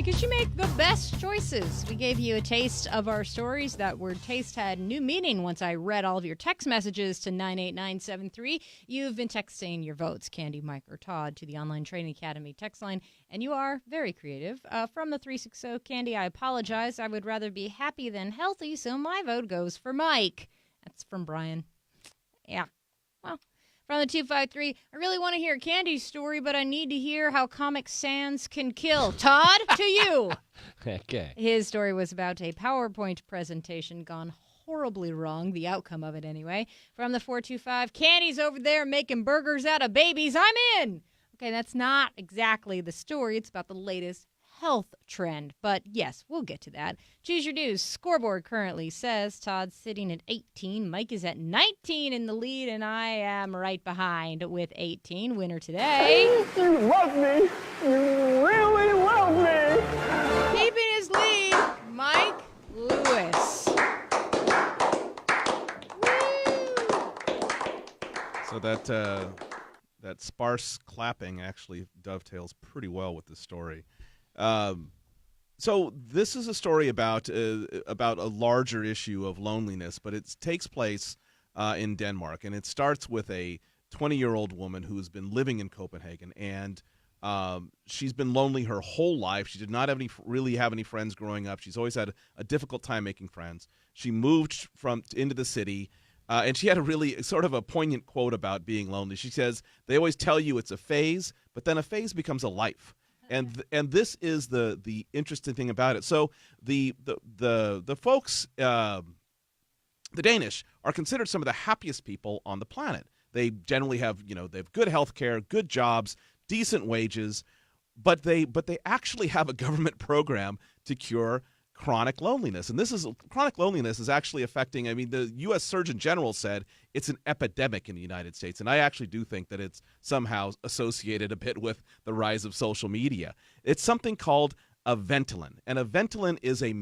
because you make the best choices. We gave you a taste of our stories. That word taste had new meaning once I read all of your text messages to 98973. You've been texting your votes, Candy, Mike, or Todd, to the Online Training Academy text line, and you are very creative. From the 360, Candy, I apologize. I would rather be happy than healthy, so my vote goes for Mike. That's from Brian. Yeah. Well, from the 253, I really want to hear Candy's story, but I need to hear how Comic Sans can kill. Todd, to you. Okay. His story was about a PowerPoint presentation gone horribly wrong, the outcome of it anyway. From the 425, Candy's over there making burgers out of babies. I'm in. Okay, that's not exactly the story. It's about the latest health trend. But yes, we'll get to that. Choose Your News. Scoreboard currently says Todd's sitting at 18. Mike is at 19 in the lead, and I am right behind with 18. Winner today. You love me. You really love me. Keeping his lead, Mike Lewis. So that sparse clapping actually dovetails pretty well with the story. So this is a story about a larger issue of loneliness, but it takes place in Denmark, and it starts with a 20-year-old woman who's been living in Copenhagen, and she's been lonely her whole life. She did not really have any friends growing up. She's always had a difficult time making friends. She moved into the city, and she had a really sort of a poignant quote about being lonely. She says, "They always tell you it's a phase, but then a phase becomes a life." And this is the interesting thing about it. So the folks, the Danish, are considered some of the happiest people on the planet. They generally have they have good health care, good jobs, decent wages, but they actually have a government program to cure chronic loneliness. And chronic loneliness is actually affecting, the U.S. Surgeon General said it's an epidemic in the United States. And I actually do think that it's somehow associated a bit with the rise of social media. It's something called a Ventolin. And a Ventolin is a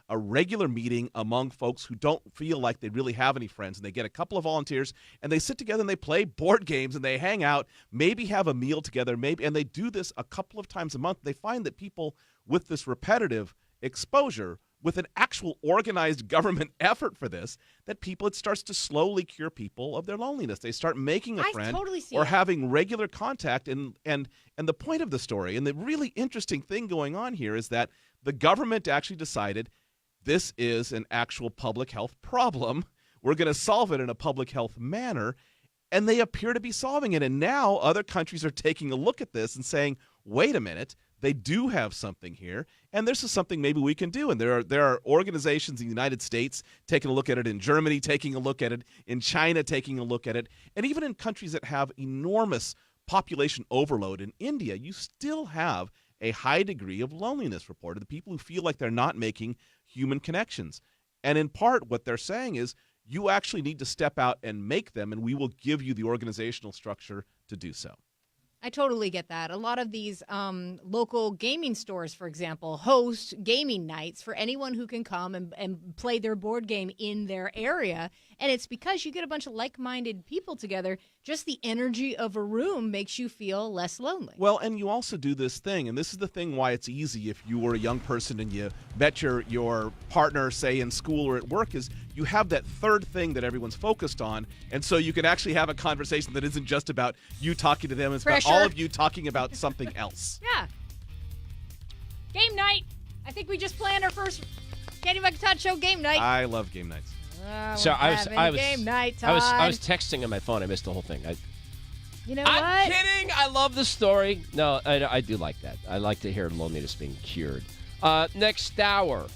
regular meeting among folks who don't feel like they really have any friends. And they get a couple of volunteers and they sit together and they play board games and they hang out, maybe have a meal together, and they do this a couple of times a month. They find that people with this repetitive exposure, with an actual organized government effort for this, that it starts to slowly cure people of their loneliness. They start making a friend or having regular contact. And the point of the story, and the really interesting thing going on here, is that the government actually decided this is an actual public health problem. We're going to solve it in a public health manner. And they appear to be solving it. And now other countries are taking a look at this and saying, wait a minute, they do have something here, and this is something maybe we can do. And there are organizations in the United States taking a look at it, in Germany taking a look at it, in China taking a look at it, and even in countries that have enormous population overload. In India, you still have a high degree of loneliness reported, the people who feel like they're not making human connections. And in part, what they're saying is, you actually need to step out and make them, and we will give you the organizational structure to do so. I totally get that. A lot of these local gaming stores, for example, host gaming nights for anyone who can come and play their board game in their area. And it's because you get a bunch of like-minded people together. Just the energy of a room makes you feel less lonely. Well, and you also do this thing, and this is the thing why it's easy if you were a young person and you met your partner, say, in school or at work, is you have that third thing that everyone's focused on, and so you can actually have a conversation that isn't just about you talking to them. It's about all of you talking about something else. Yeah. Game night. I think we just planned our first Candy, Mike, and Todd Show game night. I love game nights. So I was game night, Todd. I was texting on my phone. I missed the whole thing. You know I'm what? kidding. I love the story. No, I do like that. I like to hear loneliness being cured. Next hour.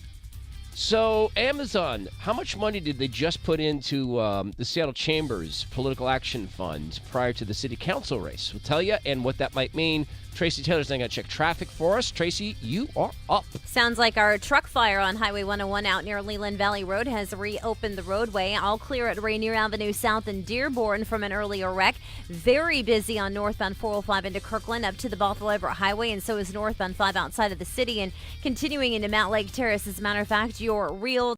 So Amazon, how much money did they just put into the Seattle Chamber's Political Action Fund prior to the city council race? We'll tell you, and what that might mean. Tracy Taylor's now going to check traffic for us. Tracy, you are up. Sounds like our truck fire on Highway 101 out near Leland Valley Road has reopened the roadway. All clear at Rainier Avenue South in Dearborn from an earlier wreck. Very busy on northbound 405 into Kirkland up to the Bothell Everett Highway, and so is northbound 5 outside of the city and continuing into Mount Lake Terrace. As a matter of fact, your real